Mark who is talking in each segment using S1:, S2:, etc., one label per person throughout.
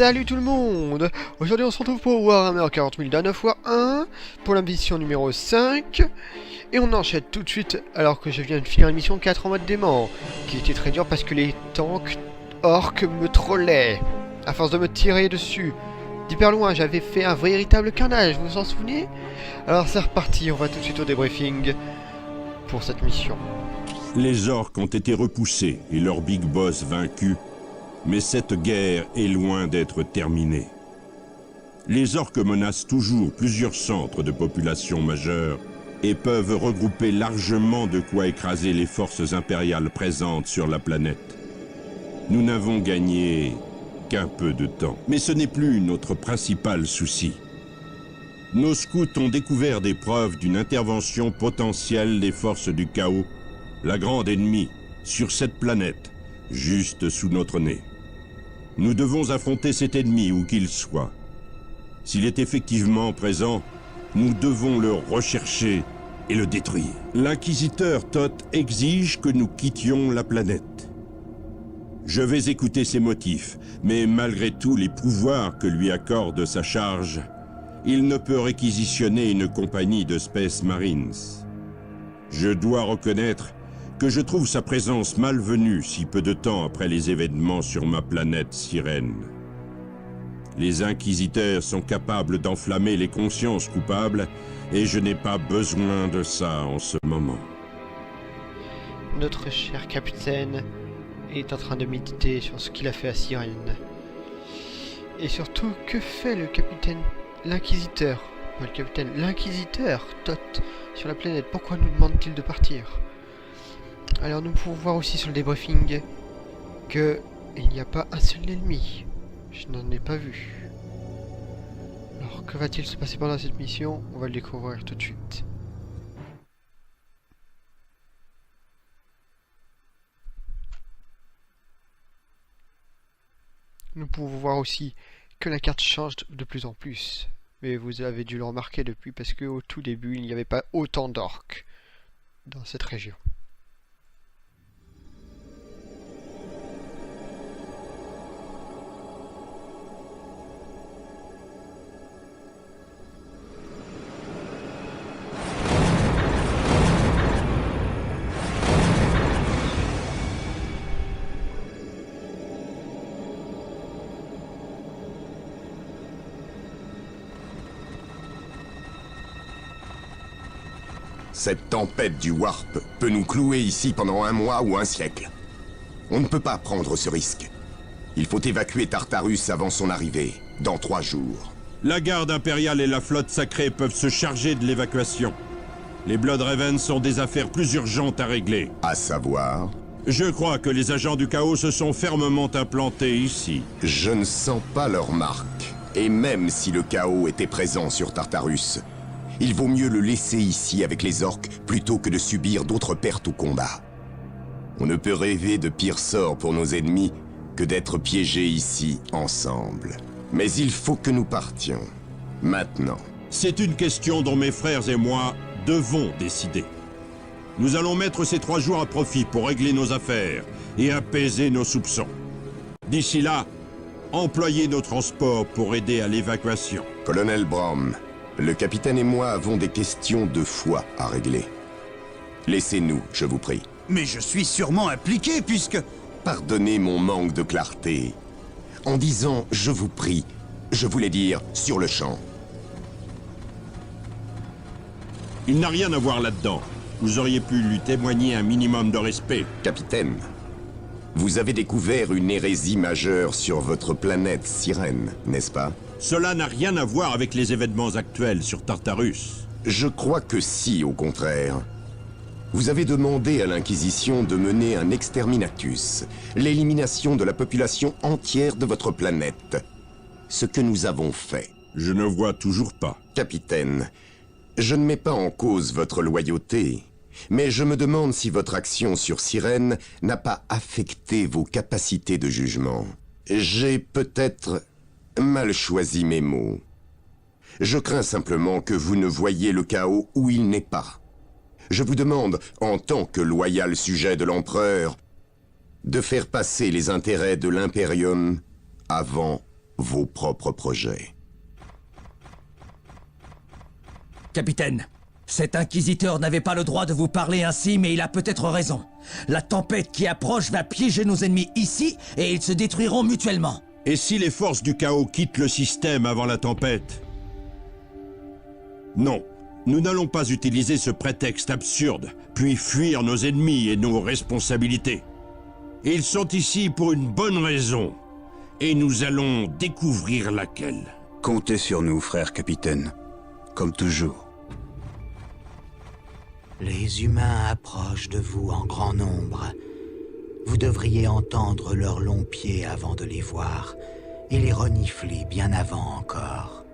S1: Salut tout le monde. Aujourd'hui on se retrouve pour Warhammer 40 000 d'un 9x1 pour la mission numéro 5. Et on enchaîne tout de suite alors que je viens de finir une mission 4 en mode dément, qui était très dur parce que les tanks orques me trollaient à force de me tirer dessus. D'hyper loin, j'avais fait un véritable carnage, vous vous en souvenez? Alors c'est reparti, on va tout de suite au débriefing pour cette mission.
S2: Les orques ont été repoussés et leur big boss vaincu, mais cette guerre est loin d'être terminée. Les orques menacent toujours plusieurs centres de population majeure et peuvent regrouper largement de quoi écraser les forces impériales présentes sur la planète. Nous n'avons gagné qu'un peu de temps, mais ce n'est plus notre principal souci. Nos scouts ont découvert des preuves d'une intervention potentielle des forces du chaos, la grande ennemie, sur cette planète, juste sous notre nez. Nous devons affronter cet ennemi où qu'il soit. S'il est effectivement présent, nous devons le rechercher et le détruire. L'inquisiteur Thoth exige que nous quittions la planète. Je vais écouter ses motifs, mais malgré tous les pouvoirs que lui accorde sa charge, il ne peut réquisitionner une compagnie de Space Marines. Je dois reconnaître que je trouve sa présence malvenue si peu de temps après les événements sur ma planète Sirène. Les inquisiteurs sont capables d'enflammer les consciences coupables et je n'ai pas besoin de ça en ce moment.
S1: Notre cher capitaine est en train de méditer sur ce qu'il a fait à Sirène. Et surtout, que fait le capitaine, l'inquisiteur, pas le capitaine, l'inquisiteur Thoth sur la planète? Pourquoi nous demande-t-il de partir? Alors nous pouvons voir aussi sur le débriefing que il n'y a pas un seul ennemi. Je n'en ai pas vu. Alors que va-t-il se passer pendant cette mission? On va le découvrir tout de suite. Nous pouvons voir aussi que la carte change de plus en plus. Mais vous avez dû le remarquer depuis parce qu'au tout début il n'y avait pas autant d'orques dans cette région.
S3: Cette tempête du Warp peut nous clouer ici pendant 1 mois ou 1 siècle. On ne peut pas prendre ce risque. Il faut évacuer Tartarus avant son arrivée, dans 3 jours.
S2: La garde impériale et la flotte sacrée peuvent se charger de l'évacuation. Les Blood Ravens ont des affaires plus urgentes à régler.
S3: À savoir...
S2: Je crois que les agents du chaos se sont fermement implantés ici.
S3: Je ne sens pas leur marque. Et même si le chaos était présent sur Tartarus, il vaut mieux le laisser ici avec les orques plutôt que de subir d'autres pertes au combat. On ne peut rêver de pire sort pour nos ennemis que d'être piégés ici ensemble. Mais il faut que nous partions. Maintenant.
S2: C'est une question dont mes frères et moi devons décider. Nous allons mettre ces 3 jours à profit pour régler nos affaires et apaiser nos soupçons. D'ici là, employez nos transports pour aider à l'évacuation.
S3: Colonel Brom, le capitaine et moi avons des questions de foi à régler. Laissez-nous, je vous prie.
S4: Mais je suis sûrement impliqué puisque...
S3: Pardonnez mon manque de clarté. En disant « je vous prie », je voulais dire « sur le champ ».
S2: Il n'a rien à voir là-dedans. Vous auriez pu lui témoigner un minimum de respect.
S3: Capitaine, vous avez découvert une hérésie majeure sur votre planète Sirène, n'est-ce pas?
S2: Cela n'a rien à voir avec les événements actuels sur Tartarus.
S3: Je crois que si, au contraire. Vous avez demandé à l'Inquisition de mener un exterminatus, l'élimination de la population entière de votre planète. Ce que nous avons fait.
S2: Je ne vois toujours pas.
S3: Capitaine, je ne mets pas en cause votre loyauté, mais je me demande si votre action sur Sirène n'a pas affecté vos capacités de jugement. J'ai peut-être mal choisi mes mots. Je crains simplement que vous ne voyiez le chaos où il n'est pas. Je vous demande, en tant que loyal sujet de l'Empereur, de faire passer les intérêts de l'Imperium avant vos propres projets.
S5: Capitaine, cet inquisiteur n'avait pas le droit de vous parler ainsi, mais il a peut-être raison. La tempête qui approche va piéger nos ennemis ici, et ils se détruiront mutuellement.
S2: Et si les forces du chaos quittent le système avant la tempête? Non, nous n'allons pas utiliser ce prétexte absurde, puis fuir nos ennemis et nos responsabilités. Ils sont ici pour une bonne raison, et nous allons découvrir laquelle.
S4: Comptez sur nous, frère capitaine. Comme toujours.
S6: Les humains approchent de vous en grand nombre. Vous devriez entendre leurs longs pieds avant de les voir, et les renifler bien avant encore.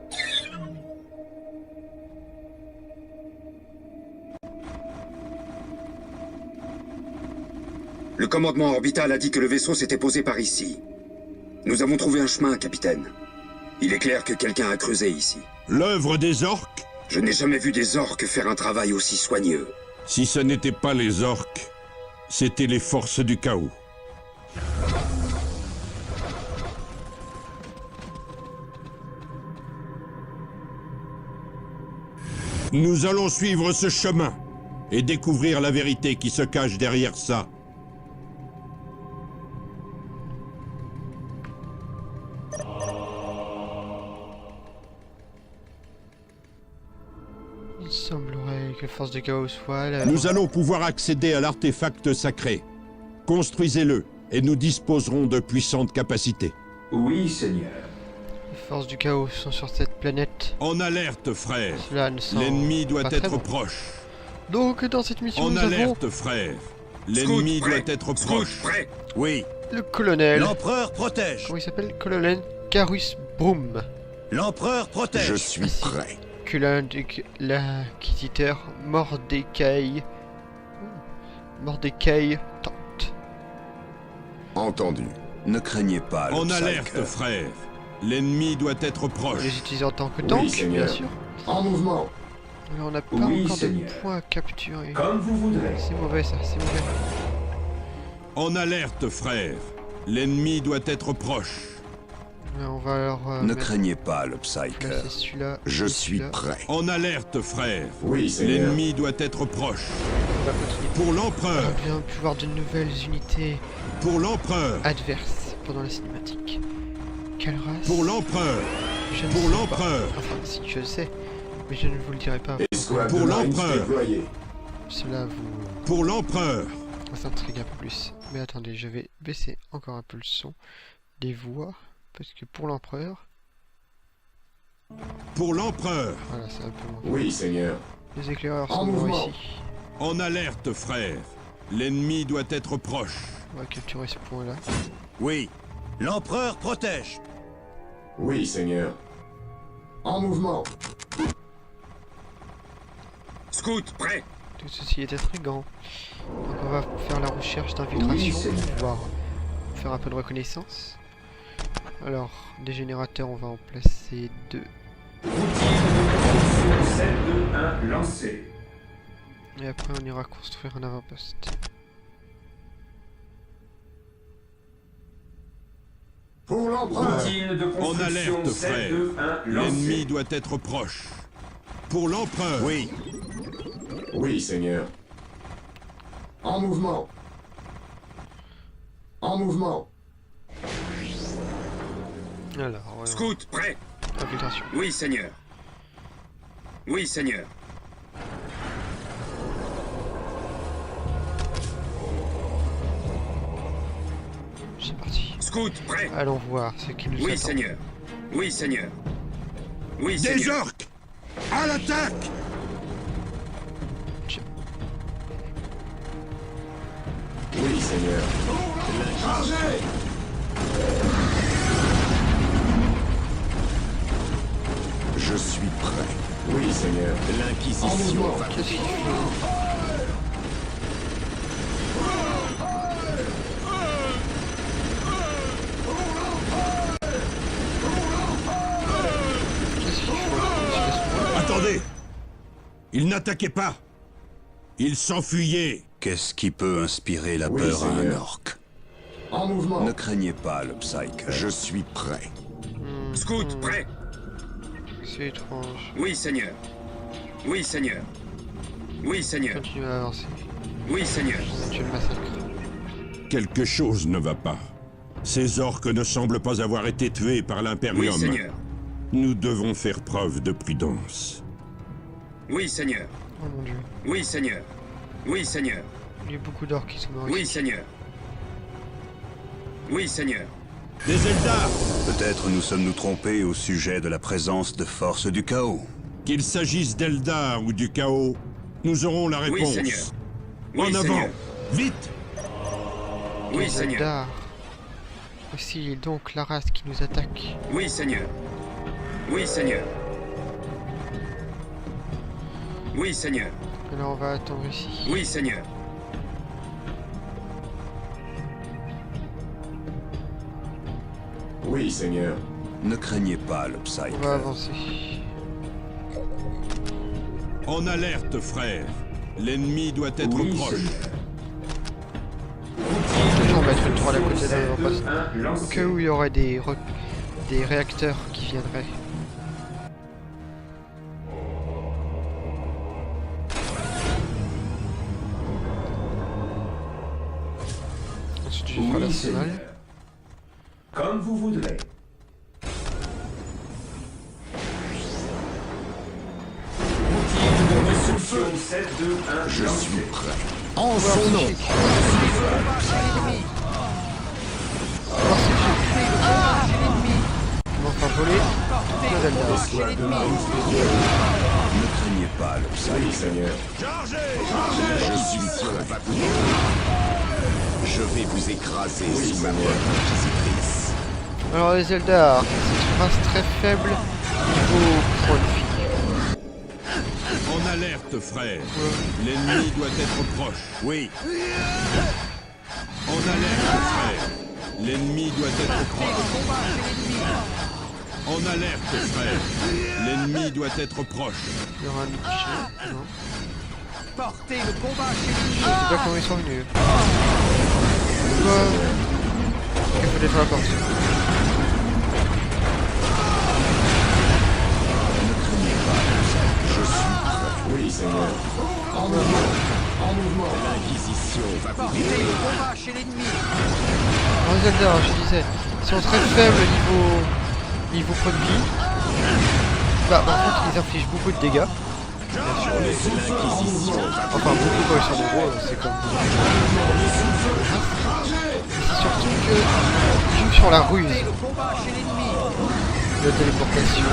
S7: Le commandement orbital a dit que le vaisseau s'était posé par ici. Nous avons trouvé un chemin, capitaine. Il est clair que quelqu'un a creusé ici.
S2: L'œuvre des orques?
S7: Je n'ai jamais vu des orques faire un travail aussi soigneux.
S2: Si ce n'était pas les orques, c'était les forces du chaos. Nous allons suivre ce chemin et découvrir la vérité qui se cache derrière ça.
S1: Il semblerait que Force du Chaos soit là.
S2: Nous allons pouvoir accéder à l'artefact sacré. Construisez-le, et nous disposerons de puissantes capacités.
S8: Oui, Seigneur.
S1: Les Forces du Chaos sont sur cette planète.
S2: En alerte, frère.
S1: Cela ne sent
S2: L'ennemi doit
S1: pas très
S2: être
S1: bon.
S2: proche.
S1: Donc dans cette mission
S2: En
S1: nous avons
S2: alerte, frère. L'ennemi
S7: Scout,
S2: doit
S7: prêt.
S2: être
S7: Scout,
S2: proche.
S7: prêt.
S4: Oui.
S1: le colonel.
S4: L'empereur protège.
S1: Comment il s'appelle? Colonel Carus Broom.
S4: L'empereur protège.
S3: Je suis prêt.
S1: Que l'inquisiteur Mordecai tente.
S3: Entendu.
S4: Ne craignez pas le
S2: En
S4: Psyker.
S2: alerte, frère. L'ennemi doit être
S1: On
S2: proche.
S1: les utilise en tant que tank, bien
S3: Seigneur.
S1: sûr.
S3: En mouvement.
S1: Mais on n'a pas
S8: Oui,
S1: encore
S8: Seigneur.
S1: de points à capturer.
S8: Comme vous voudrez.
S1: C'est mauvais ça, c'est mauvais.
S2: En alerte, frère. L'ennemi doit être proche.
S1: Ouais, on va leur
S4: Ne
S1: mettre-
S4: craignez pas le Psyker.
S1: placer celui-là.
S3: Je
S1: et
S3: suis
S1: celui-là.
S3: prêt.
S2: En alerte, frère.
S3: Oui, Seigneur.
S2: L'ennemi doit être proche.
S1: On va continuer.
S2: Pour l'empereur.
S1: On vient plus voir de nouvelles unités
S2: Pour l'empereur.
S1: adverses pendant la cinématique. Quelle race?
S2: Pour l'empereur.
S1: Je ne
S2: Pour
S1: sais pas.
S2: l'empereur.
S1: Enfin, si, je le sais. Mais je ne vous le dirai pas.
S2: Pour l'empereur.
S1: Cela vous...
S2: Pour l'empereur.
S1: Ça intrigue un peu plus. Mais attendez, je vais baisser encore un peu le son des voix. Parce que pour l'empereur...
S2: Pour l'empereur.
S1: Voilà, c'est un peu moins.
S3: Oui, Seigneur.
S1: Les éclaireurs
S3: En
S1: sont bons
S3: mouvement.
S1: ici.
S2: En alerte, frère. L'ennemi doit être proche.
S1: On va capturer ce point-là.
S4: Oui. L'empereur protège.
S3: Oui, Seigneur. En mouvement.
S7: Scout, prêt.
S1: Tout ceci est intriguant. Donc on va faire la recherche
S8: Oui,
S1: d'infiltration
S8: Seigneur.
S1: pour pouvoir faire un peu de reconnaissance. Alors, des générateurs, on va en placer 2.
S8: Routine de construction 721 lancée.
S1: Et après, on ira construire un avant-poste.
S3: Pour l'empereur.
S8: Routine de
S2: En
S8: construction
S2: alerte, frère.
S8: 721
S2: L'ennemi
S8: lancée.
S2: doit être proche. Pour l'empereur.
S4: Oui.
S3: Oui, Seigneur. En mouvement. En mouvement.
S1: Alors,
S7: Scout, prêt.
S1: infiltration.
S7: Oui, Seigneur. Oui, Seigneur.
S1: C'est parti.
S7: Scout, prêt.
S1: Allons voir ce qui nous
S7: Oui,
S1: attend.
S7: Seigneur. Oui, Seigneur. Oui,
S2: Des
S7: Seigneur.
S2: orques. À l'attaque.
S3: Oui, Seigneur. Je suis prêt. Oui, Seigneur. L'Inquisition va
S1: Qu'est-ce qu'il faut? Qu'est-ce qu'il faut?
S2: Attendez. Ils n'attaquaient pas. Ils s'enfuyaient.
S4: Qu'est-ce qui peut inspirer la
S3: Oui,
S4: peur à un
S3: Seigneur.
S4: orc?
S3: En mouvement.
S4: Ne craignez pas le Psyker.
S3: Je suis prêt.
S7: Scout, prêt?
S1: C'est étrange.
S7: Oui, Seigneur. Oui, Seigneur. Oui, Seigneur.
S1: Continue à avancer.
S7: Oui, Seigneur.
S1: Tu le massacres.
S2: Quelque chose ne va pas. Ces orques ne semblent pas avoir été tués par
S7: Oui,
S2: l'Imperium.
S7: Seigneur.
S2: Nous devons faire preuve de prudence.
S7: Oui, Seigneur.
S1: Oh mon dieu.
S7: Oui, Seigneur. Oui, Seigneur.
S1: Il y a beaucoup d'orques qui sont morts
S7: Oui,
S1: ici.
S7: Seigneur. Oui, Seigneur.
S2: Des Eldar!
S4: Peut-être nous sommes-nous trompés au sujet de la présence de forces du chaos.
S2: Qu'il s'agisse d'Eldar ou du chaos, nous aurons la réponse.
S7: Oui, Seigneur. Oui,
S2: En avant!
S7: Seigneur.
S2: Vite!
S7: Oui,
S1: Les
S7: Seigneur.
S1: Eldar. Voici donc la race qui nous attaque.
S7: Oui, Seigneur. Oui, Seigneur. Oui, Seigneur.
S1: Alors on va attendre ici.
S7: Oui, Seigneur.
S3: Oui, Seigneur.
S4: Ne craignez pas le
S1: On
S4: Psyche.
S1: va avancer.
S2: En alerte, frère. L'ennemi doit être
S8: Oui,
S2: proche.
S8: Seigneur.
S1: Toujours mettre une toile à côté d'un l'avant-poste.
S8: 2, 1,
S1: Au
S8: lancé.
S1: cas où il y aurait des réacteurs qui viendraient. Ensuite, je vais faire
S8: Oui,
S1: l'arsenal.
S8: Seigneur. Comme vous voudrez. Routine de destruction 7, 2, 1,
S3: Je
S8: lancé.
S3: suis prêt.
S6: En son nom.
S1: Comment faire voler les Eldar.
S4: Ne craignez pas le Psyche.
S3: Oui, Seigneur. Je suis prêt. Je vais vous écraser sous ma main inquisitrice.
S1: Alors les Eldar, c'est une race très faible niveau profil.
S2: En alerte, frère. L'ennemi doit être proche.
S4: Oui,
S2: En alerte, frère. L'ennemi doit être proche. En alerte, frère. L'ennemi doit être proche.
S1: Il y aura un Nietzsche, non.
S6: Portez le combat chez
S1: Je sais pas comment ils sont venus. Quoi? Il faut détruire la porte.
S3: Oui, Seigneur. En mouvement. L'Inquisition va vous
S6: Portez le combat chez l'ennemi.
S1: Alors les Eldar, je disais, ils sont très faibles niveau point de vie. Bah par contre ils infligent beaucoup de dégâts.
S3: L'Inquisition va
S1: Enfin beaucoup quand ils sont nombreux, c'est comme... C'est surtout que ils jouent sur la ruse.
S6: Le combat chez l'ennemi.
S1: La téléportation.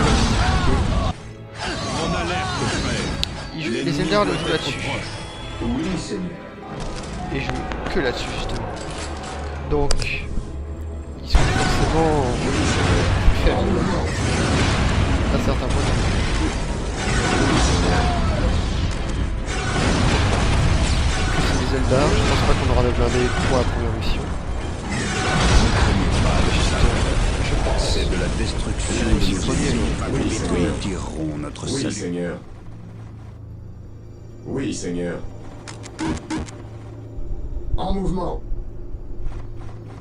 S2: En alerte, frère.
S1: Ils jouent, les
S2: L'ennemi
S1: Eldar le
S2: doit
S1: jouent
S2: être
S1: là-dessus.
S2: proche.
S8: Oui, Seigneur.
S1: Et jouent que là-dessus justement. Donc ils sont forcément faibles. À certains points. C'est des Eldar, je pense pas qu'on aura de blindés pour la première mission. Je pense.
S4: c'est de la destruction de nos ennemis.
S3: Oui, Seigneur.
S4: Nous tirerons notre
S3: Oui,
S4: salut.
S3: Seigneur. Oui, Seigneur. En mouvement.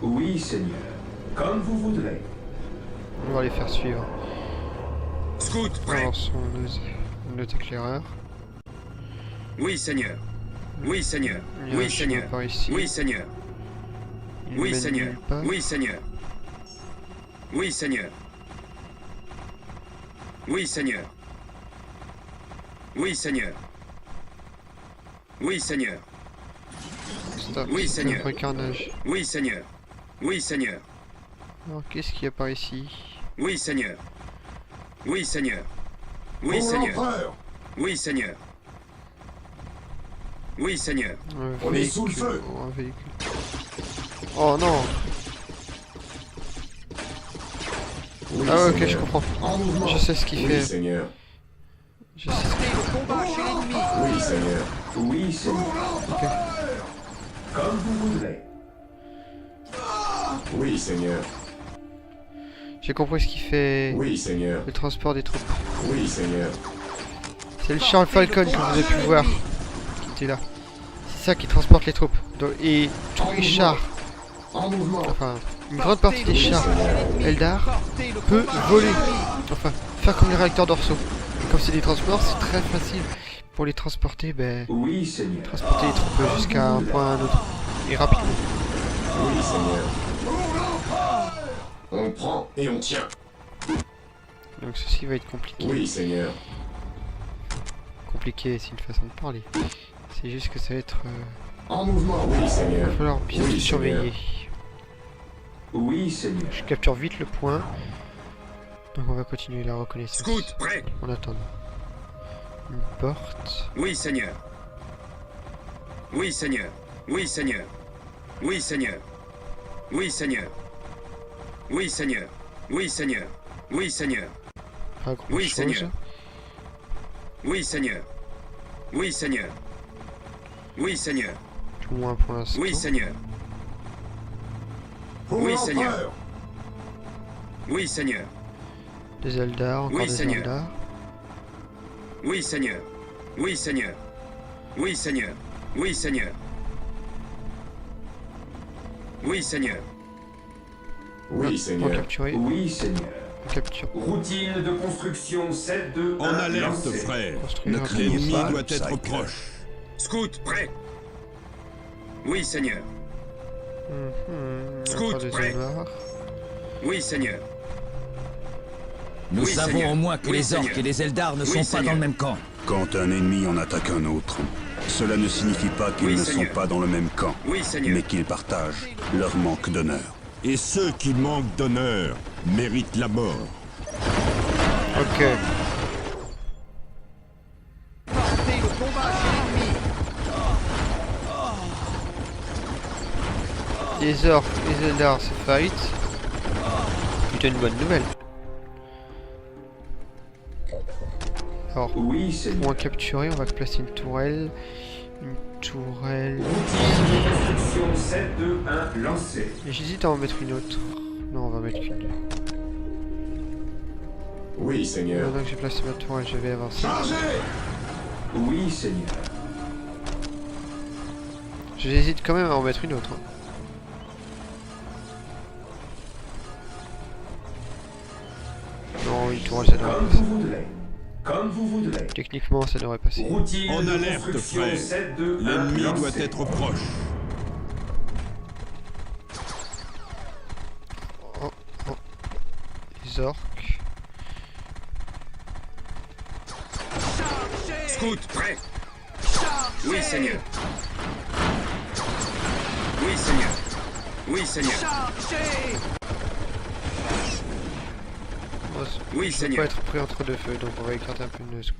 S8: Oui, Seigneur. Comme vous voudrez.
S1: On va les faire suivre.
S7: Scout, prêt?
S1: Avançons notre éclaireur.
S7: Oui, Seigneur. Oui, Seigneur.
S1: Il y a un
S7: Oui,
S1: chemin
S7: Seigneur.
S1: par ici.
S7: Oui, Seigneur.
S1: Il
S7: Oui,
S1: mène
S7: Seigneur.
S1: nulle part.
S7: Oui, Seigneur. Oui, Seigneur. Oui, Seigneur. Oui, Seigneur. Oui, Seigneur.
S1: Stop,
S7: Oui,
S1: c'est
S7: Seigneur.
S1: un carnage.
S7: Oui, Seigneur. Oui, Seigneur.
S1: Alors qu'est-ce qu'il y a par ici?
S7: Oui, Seigneur. Oui, Seigneur. Oui, Seigneur. Oui, Seigneur. Oui, Seigneur.
S1: Un
S3: On est sous le
S1: véhicule.
S3: feu.
S1: Oh, un véhicule. Oh non!
S3: Oui,
S1: Ah ouais, ok,
S3: Seigneur.
S1: je comprends.
S3: En mouvement.
S1: Je sais ce qu'il
S3: Oui,
S1: fait.
S3: Seigneur.
S1: Je sais.
S6: Portez le combat chez l'ennemi.
S3: Oui, Seigneur.
S8: Oui, Seigneur.
S1: Ok.
S8: Comme vous voudrez.
S3: Oui, Seigneur.
S1: J'ai compris ce qu'il fait.
S3: Oui, Seigneur.
S1: Le transport des troupes.
S3: Oui, Seigneur.
S1: C'est le Charles Falcon que vous avez pu voir. Qui était là. C'est ça qui transporte les troupes. Et tous les chars Enfin, une grande partie des chars Eldar peut voler. Enfin, faire comme les réacteurs dorsaux. Comme c'est des transports, c'est très facile pour les transporter, ben,
S8: Oui, Seigneur.
S1: transporter les troupes jusqu'à un point à un autre. Et rapidement.
S3: Oui, Seigneur. On prend et on tient.
S1: Donc ceci va être compliqué.
S3: Oui, Seigneur.
S1: Compliqué, c'est une façon de parler. C'est juste que ça va être...
S3: En mouvement. Oui,
S1: il
S3: Seigneur.
S1: va falloir bien
S3: Oui,
S1: tout surveiller.
S8: Oui, Seigneur.
S1: Je capture vite le point. Donc on va continuer la reconnaissance.
S7: Scout, prêt.
S1: En attendant. Une porte.
S7: Oui, Seigneur. Oui, Seigneur. Oui, Seigneur. Oui, Seigneur. Oui, Seigneur. Oui, Seigneur. Oui, Seigneur. Oui, Seigneur.
S1: Pas grand
S7: Oui,
S1: chose.
S7: Seigneur. Oui, Seigneur. Oui, Seigneur. Oui, Seigneur.
S1: Tout moins pour l'instant.
S7: Oui, Seigneur. Oui, Seigneur. Oui, Seigneur.
S1: Des Eldar, encore
S7: Oui,
S1: des
S7: Seigneur.
S1: Eldar.
S7: Oui, Seigneur. Oui, Seigneur. Oui, Seigneur. Oui, Seigneur. Oui, Seigneur.
S3: Oui,
S1: On
S3: Seigneur.
S1: capturer.
S8: Oui, Seigneur.
S1: On capture.
S8: Routine de construction 7-2-1.
S2: En alerte,
S8: lancé.
S2: frère.
S1: Construire un
S2: L'ennemi
S4: pas,
S2: doit
S4: le
S2: être
S4: cycle.
S2: proche.
S7: Scout, prêt. Oui, Seigneur. Scout,
S1: Encore des
S7: prêt.
S1: Eldar.
S7: Oui, Seigneur.
S5: Nous
S7: Oui,
S5: savons
S7: Seigneur.
S5: au moins que
S7: Oui,
S5: les orques
S7: Seigneur.
S5: et les Eldar ne
S7: Oui,
S5: sont pas
S7: Seigneur.
S5: dans le même camp.
S4: Quand un ennemi en attaque un autre, cela ne signifie pas qu'ils
S7: Oui,
S4: ne
S7: Seigneur.
S4: sont pas dans le même camp,
S7: Oui, Seigneur.
S4: mais qu'ils partagent leur manque d'honneur.
S2: Et ceux qui manquent d'honneur méritent la mort.
S1: Ok. Les orques, les Eldar se fight. Plutôt une bonne nouvelle. Alors,
S8: Oui, Seigneur.
S1: pour en capturer, on va placer une tourelle. Une tourelle.
S8: Routine de construction 7-2-1 lancé.
S1: J'hésite à en mettre une autre. Non, on va mettre qu'une.
S3: Oui, Seigneur.
S1: Maintenant que j'ai placé ma tourelle, je vais avancer.
S8: Oui, Seigneur.
S1: J'hésite quand même à en mettre une autre. Hein. Non, une tourelle, ça devrait
S8: Comme
S1: passer.
S8: vous voudrez. Comme vous voudrez.
S1: Techniquement, ça devrait passer.
S8: Routine
S2: En
S8: de
S2: alerte,
S8: construction
S2: frère.
S8: 7-2-1
S2: L'ennemi
S8: lancé.
S2: doit être proche.
S1: Les orques.
S7: Scout, prêt. Oui, Seigneur. Oui, Seigneur. Oui, Seigneur.
S1: Moi,
S7: Oui,
S1: je veux
S7: Seigneur.
S1: pas être pris entre deux feux, donc on va écarter un peu le scout.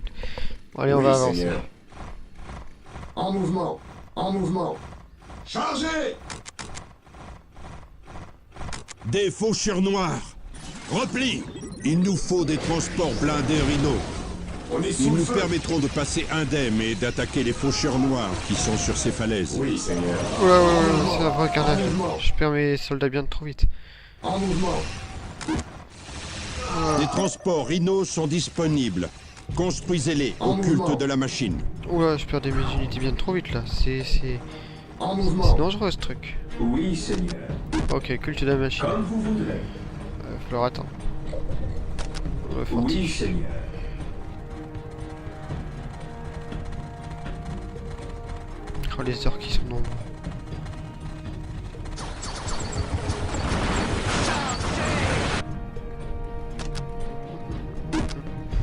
S1: Bon, allez, on
S3: Oui,
S1: va avancer.
S3: Seigneur. En mouvement. En mouvement. Chargez!
S2: Des faucheurs noirs. Repli. Il nous faut des transports blindés Rhino.
S3: On est sous
S2: Ils
S3: le
S2: nous
S3: feu.
S2: permettront de passer indemne et d'attaquer les faucheurs noirs qui sont sur ces falaises.
S3: Oui, Seigneur.
S1: Ouais, ça va regarder.
S3: En mouvement.
S1: Je perds mes soldats bien trop vite.
S3: En mouvement.
S2: Des transports Rhino sont disponibles. Construisez-les
S3: En
S2: au
S3: mouvement.
S2: culte de la machine.
S1: Oula, je perds mes unités bien trop vite là. C'est
S3: En
S1: c'est
S3: mouvement.
S1: dangereux ce truc.
S8: Oui, Seigneur.
S1: Ok, culte de la machine.
S8: Comme vous voudrez.
S1: Va falloir attendre. On va
S8: Oui,
S1: fortifier.
S8: Seigneur.
S1: Oh, les orques qui sont nombreux.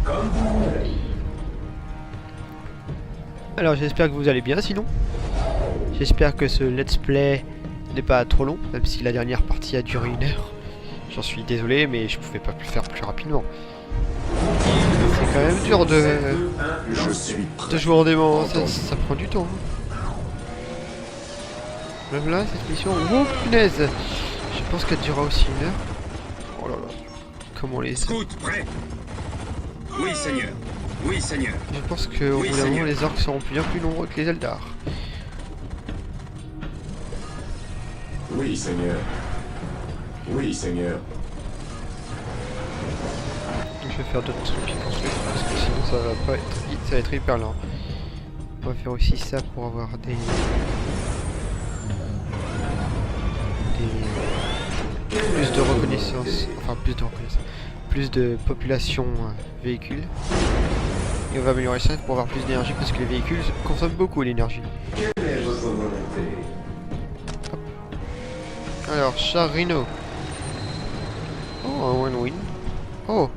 S8: Comme vous voudrez.
S1: Alors j'espère que vous allez bien sinon. J'espère que ce let's play n'est pas trop long, même si la dernière partie a duré 1 heure. J'en suis désolé, mais je pouvais pas le faire plus rapidement. C'est quand même dur de
S3: Je suis prêt.
S1: jouer en démon, ça prend du temps. Même là, cette mission, oh punaise! Je pense qu'elle durera aussi 1 heure. Oh là là, comment les...
S7: Scout, prêt. Oui, Seigneur. Oui, Seigneur.
S1: Je pense qu'au
S7: Oui,
S1: bout d'un moment,
S7: Seigneur.
S1: les orques seront bien plus nombreux que les Eldar.
S3: Oui, Seigneur. Oui, Seigneur.
S1: Je vais faire d'autres trucs qui construisent parce que sinon ça va pas être vite, ça va être hyper lent. On va faire aussi ça pour avoir des plus de reconnaissance, enfin plus de population véhicules. Et on va améliorer ça pour avoir plus d'énergie parce que les véhicules consomment beaucoup l'énergie.
S8: Quelle est votre volonté?
S1: Alors, char Rhino. Oh, un win-win. Oh,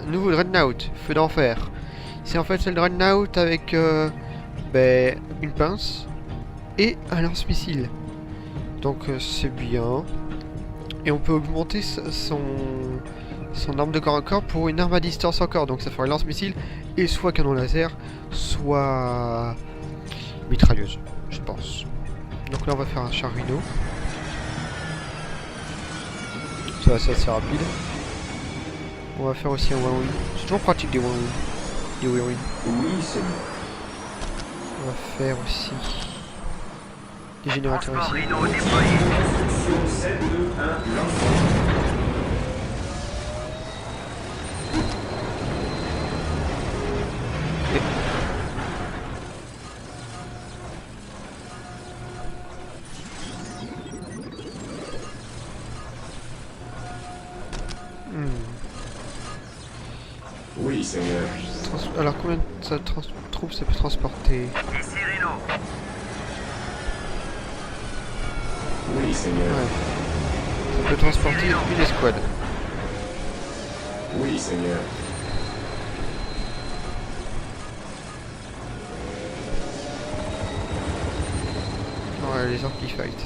S1: un nouveau Dreadnought, feu d'enfer. C'est en fait c'est le Dreadnought avec une pince et un lance-missile. Donc c'est bien. Et on peut augmenter son arme de corps à corps pour une arme à distance encore. Donc ça ferait lance-missile et soit canon laser, soit mitrailleuse, je pense. Donc là on va faire un char Rhino. Ça c'est assez rapide. On va faire aussi un one-win. C'est toujours pratique des one-win.
S8: Oui, Seigneur.
S1: On va faire aussi des générateurs ici.
S8: Instruction 7, 2, 1, lancement.
S3: Oui, Seigneur.
S1: Alors combien de troupes ça peut transporter?
S3: Oui, Seigneur.
S1: Ouais. Ça peut transporter une escouade.
S3: Oui, Seigneur.
S1: Ouais, les orques qui fight.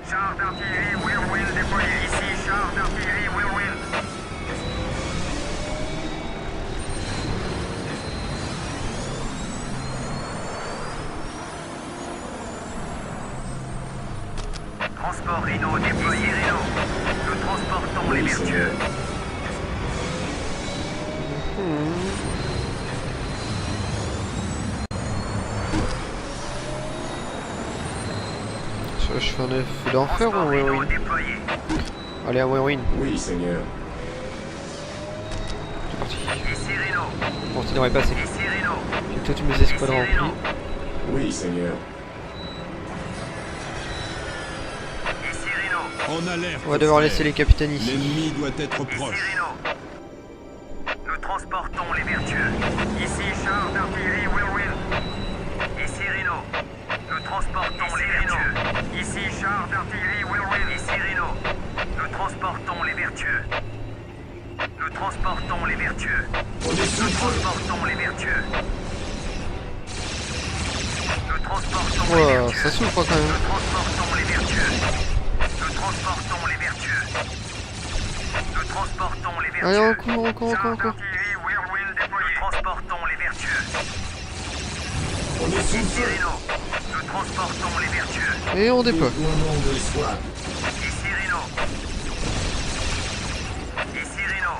S9: Char d'artillerie Whirlwind déployé. Ici, char d'artillerie Whirlwind. Transport Rhino déployé Rhino. Nous transportons les vertueux.
S1: Je fais un feu d'enfer ou un win-win? Allez, un win-win.
S3: Oui, Seigneur.
S1: C'est parti.
S9: Ici Rhino.
S1: Bon, ça devrait passer.
S9: Ici Rhino.
S1: J'ai toutes mes escouades remplies.
S3: Oui, Seigneur.
S9: Ici Rhino.
S2: En alerte.
S1: On va devoir
S2: frère.
S1: laisser les capitaines ici.
S2: L'ennemi doit être
S9: Ici
S2: proche.
S9: Rhino. Nous transportons les vertueux. Ici char d'artillerie Whirlwind. Ici Rhino. Nous transportons les vertueux. Ici char d'artillerie Whirlwind. Ici Rhino. Nous transportons les vertueux. Nous transportons les vertueux. Nous transportons les vertueux. Nous transportons les
S1: Wow,
S9: vertueux.
S1: ça souffre quand même.
S9: Nous transportons les vertueux. Nous transportons les vertueux. Nous transportons les vertueux.
S1: Allez, on court.
S9: Char d'artillerie Whirlwind déployé. Nous transportons les vertueux. Ici Rhino. Nous transportons les vertueux.
S1: Et on déploie.
S9: Ici Rhino. Ici Rhino.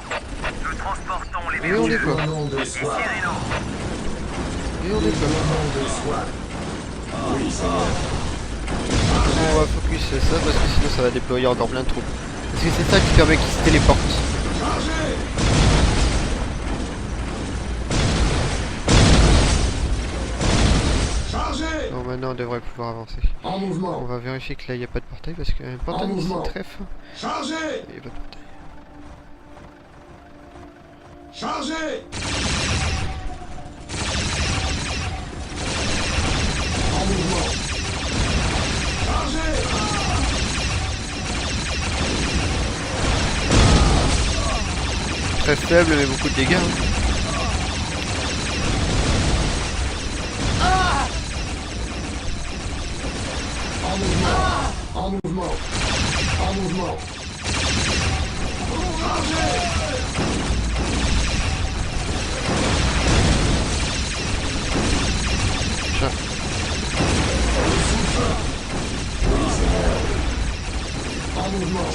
S9: Nous transportons les
S1: Et on
S9: vertueux.
S1: déploie.
S9: Ici Rhino.
S1: Et on déploie.
S3: Oui, Seigneur.
S1: On va focus ça parce que sinon ça va déployer encore plein de troupes. Parce que c'est ça qui permet qu'ils se téléportent. Bon, maintenant on devrait pouvoir avancer.
S3: En mouvement.
S1: On va vérifier que là il n'y a pas de portail parce qu'un portail ici
S3: mouvement.
S1: trèfle.
S3: Chargez.
S1: Il n'y a pas de portail.
S3: Chargez.
S1: Très faible mais beaucoup de dégâts. Hein.
S3: En mouvement. En mouvement.
S1: Chat.
S3: En mouvement.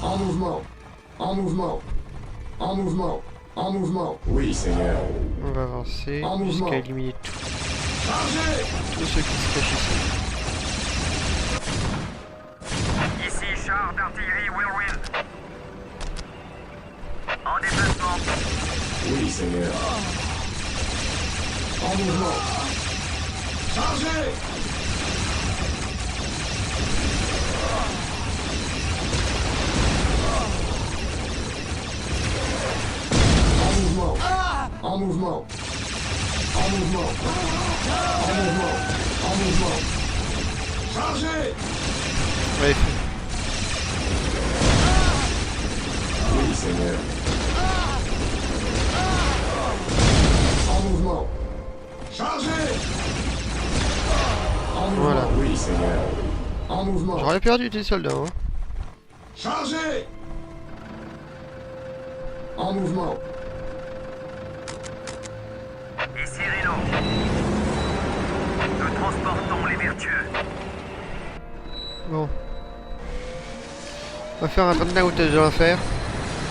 S3: En mouvement. En mouvement. En mouvement. En mouvement. Oui, Seigneur.
S1: On va avancer
S3: En mouvement.
S1: jusqu'à éliminer tout. tous ceux qui se cachent ici.
S9: Ici char d'artillerie Whirlwind. En déplacement.
S8: Oui, Seigneur. En mouvement. Chargez! En mouvement. En mouvement. En mouvement. En mouvement. En mouvement. Chargez!
S1: Ouais,
S8: Oui, Seigneur. En mouvement. Chargez! En mouvement.
S1: Voilà.
S8: Oui, Seigneur. En mouvement.
S1: j'aurais perdu des soldats. Hein.
S8: Chargez! En mouvement.
S9: Ici Rhino. Nous transportons les vertueux.
S1: Bon. On va faire un dreadnought de l'enfer.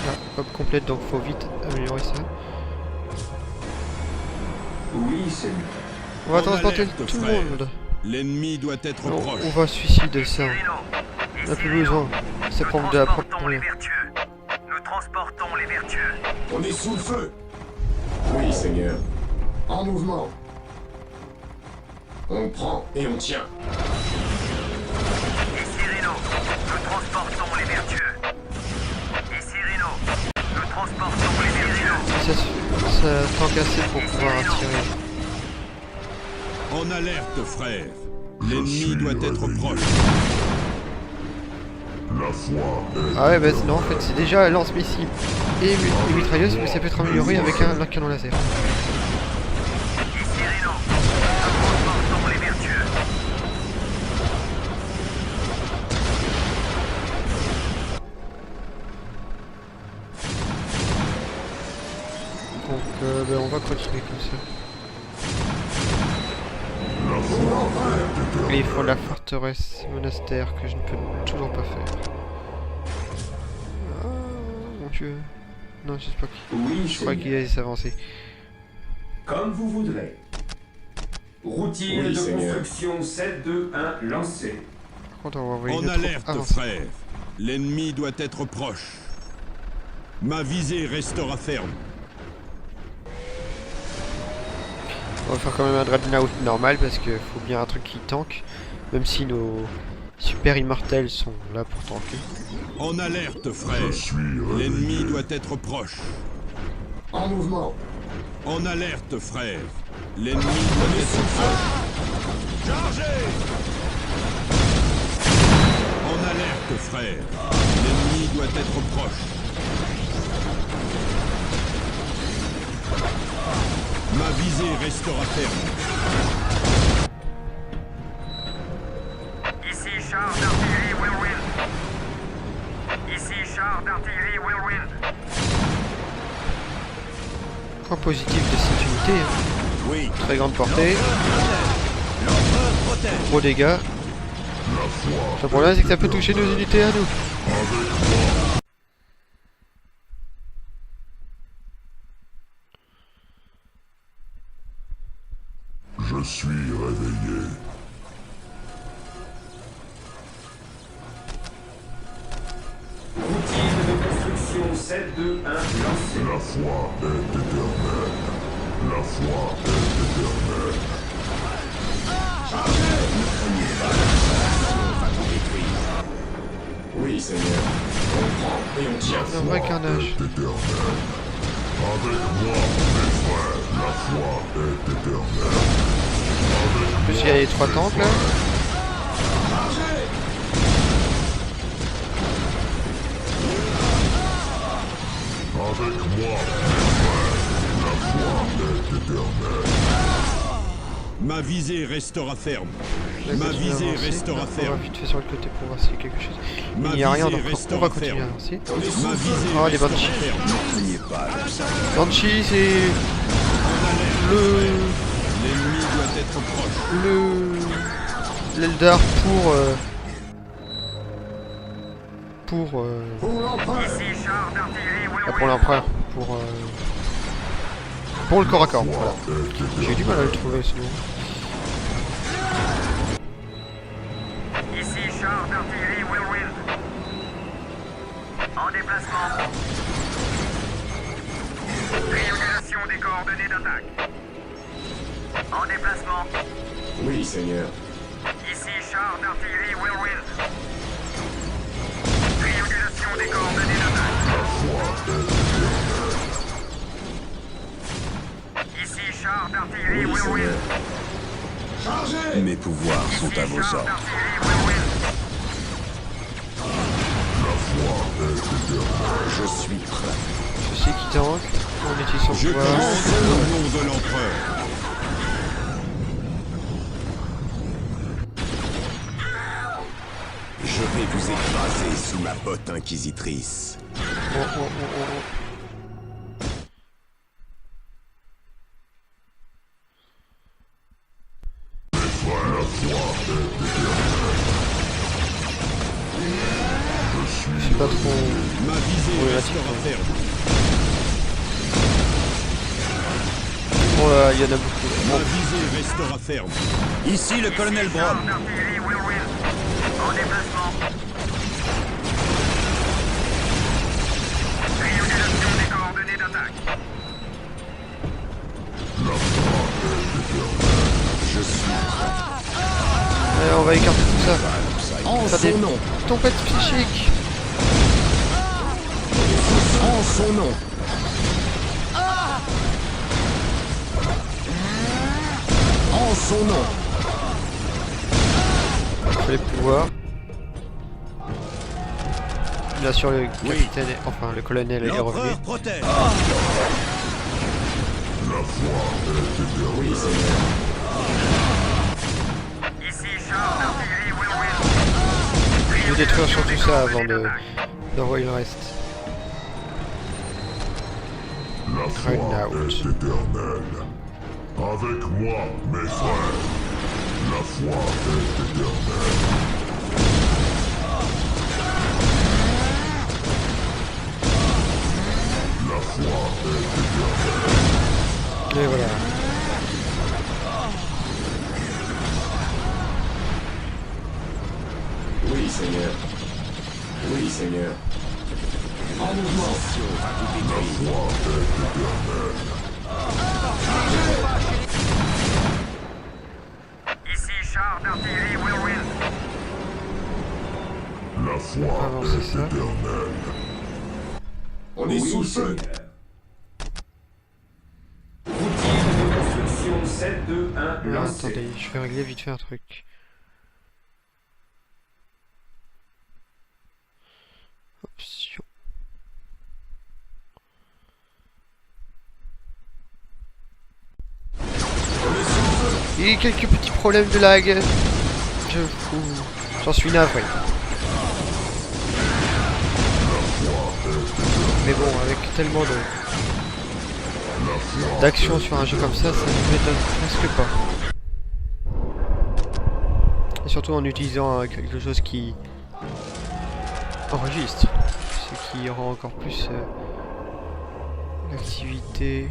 S1: Là, hop, complète, donc faut vite améliorer ça.
S8: Oui, Seigneur.
S1: On va
S2: En
S1: transporter
S2: alerte,
S1: tout le
S2: frère.
S1: monde.
S2: L'ennemi doit être
S1: Non,
S2: proche.
S1: on va suicider ça.
S9: Rhino.
S1: On n'a plus besoin. C'est prendre de la propre pour
S9: les
S1: rien.
S9: vertueux. Nous transportons les vertueux.
S8: On est sous le feu. Oui, Seigneur. En mouvement. On prend et on tient.
S9: Ici Rhino. Nous transportons les vertueux. Ici Rhino. Nous transportons les vertueux.
S1: Ça tank assez pour pouvoir attirer.
S2: En alerte, frère. L'ennemi doit être proche.
S1: Ah ouais, bah non, en fait, c'est déjà lance-missile et mitrailleuse, mais ça peut être amélioré avec un canon laser.
S9: Ici Rhino. Nous transportons les vertueux.
S1: Donc, bah, on va continuer comme ça. Et il faut la forteresse monastère que je ne peux toujours pas faire. Ah, mon dieu. Non, je sais pas qui.
S8: Oui,
S1: Je crois qu'il allait s'avancer.
S10: Comme vous voudrez. Routine
S8: Oui,
S10: de
S8: Seigneur.
S10: construction 7-2-1 lancée.
S1: Par contre, on va envoyer
S2: En
S1: une troupe
S2: alerte,
S1: avancée.
S2: frère. L'ennemi doit être proche. Ma visée restera ferme.
S1: On va faire quand même un dreadnought normal parce qu'il faut bien un truc qui tank. Même si nos super immortels sont là pour tanker.
S2: En alerte, frère. L'ennemi doit être proche.
S8: En mouvement.
S2: En alerte, frère. L'ennemi doit être proche. Chargez! En alerte, frère. L'ennemi doit être proche. Ma visée restera ferme.
S9: Ici char d'artillerie Whirlwind. Ici char d'artillerie Whirlwind.
S1: Point positif de cette unité. Hein.
S2: Oui.
S1: Très grande portée. Gros dégâts. Le problème c'est que ça peut toucher nos unités à nous.
S11: Je suis réveillé.
S10: Routine de construction 7-2-1 lancée.
S11: La foi est éternelle. La foi est éternelle.
S8: Oui, Seigneur. On prend et on tient.
S1: Un vrai carnage.
S11: Est éternelle. Avec moi, mes frères, la foi est éternelle.
S1: En plus il y a les 3 tanks là.
S11: Avec moi, mes frères, la foi est éternelle.
S2: Ma visée restera ferme.
S1: Là,
S2: Ma
S1: continue
S2: visée
S1: d'avancer.
S2: restera
S1: On va
S2: ferme.
S1: vite fait sur le côté pour voir s'il y a quelque chose.
S2: Ma
S1: Il n'y a rien
S2: visée
S1: donc on
S2: restera
S1: va continuer à
S2: ferme.
S1: avancer.
S2: Ma visée
S1: Ah les
S2: restera
S1: Banshee.
S2: ferme.
S1: Banshee c'est le
S2: L'ennemi doit être proche.
S1: l'Eldar pour
S9: Ici char d'artillerie
S1: pour
S9: Whirlwind.
S1: l'empereur pour le corps à corps. Voilà. J'ai eu du mal à le trouver ce nom.
S9: chars d'artillerie Whirlwind. En déplacement. Triangulation des coordonnées d'attaque. En déplacement.
S8: Oui, Seigneur.
S9: Ici, chars d'artillerie Whirlwind. Triangulation des coordonnées d'attaque. Ici, chars d'artillerie
S8: Oui,
S9: Whirlwind.
S8: Seigneur. Chargez!
S4: Mes pouvoirs sont à vos
S9: Chars
S4: ordres.
S9: d'artillerie Whirlwind.
S3: Je suis prêt.
S1: Je sais qui tank. On utilise son
S2: Je
S1: pouvoir.
S2: commande au nom de l'empereur.
S3: Je vais vous écraser sous ma botte inquisitrice.
S1: Oh. Je sais pas trop.
S2: Ma visée
S1: Oui, là,
S2: restera
S1: c'est
S2: ferme.
S1: Oh là, il y en a beaucoup.
S2: Ma visée restera ferme.
S4: Ici le colonel Brom.
S9: Chars d'artillerie Whirlwind. En déplacement. Triangulation des coordonnées d'attaque.
S3: Je suis
S1: Allez, on va écarter tout ça.
S3: en
S1: Faire des
S3: son nom.
S1: tempêtes psychiques.
S3: En son nom. En son nom.
S1: Il faut les pouvoirs. Bien sûr, le capitaine, enfin le colonel est revenu.
S4: L'empereur protège.
S8: Oui, Seigneur.
S9: Ici, chars d'artillerie Whirlwind.
S1: Je vais détruire surtout ça avant d'envoyer le reste.
S11: La foi
S1: Dreadnought.
S11: est éternelle. Avec moi, mes frères. La foi est éternelle. La foi est éternelle.
S1: Et voilà.
S8: Oui, Seigneur. Oui, Seigneur. En mouvement.
S9: Ici, chars d'artillerie Whirlwind.
S11: La foi
S1: Avancer
S11: est
S1: ça.
S11: éternelle.
S8: On est sous le feu.
S10: Routier de construction 721
S1: Alors,
S10: lancé.
S1: attendez, je vais régler vite fait un truc. Option. Il y a eu quelques petits problèmes de lag. J'en suis navré. Mais bon, avec tellement d'action sur un jeu comme ça ne m'étonne presque pas. Et surtout en utilisant quelque chose qui enregistre, ce qui rend encore plus l'activité.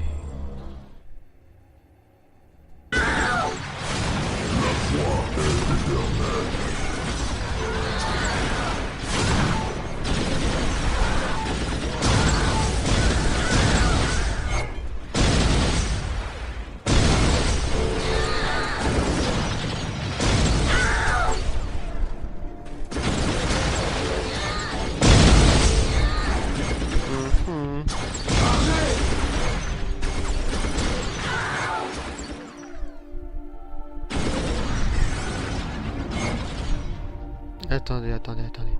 S1: Attendez.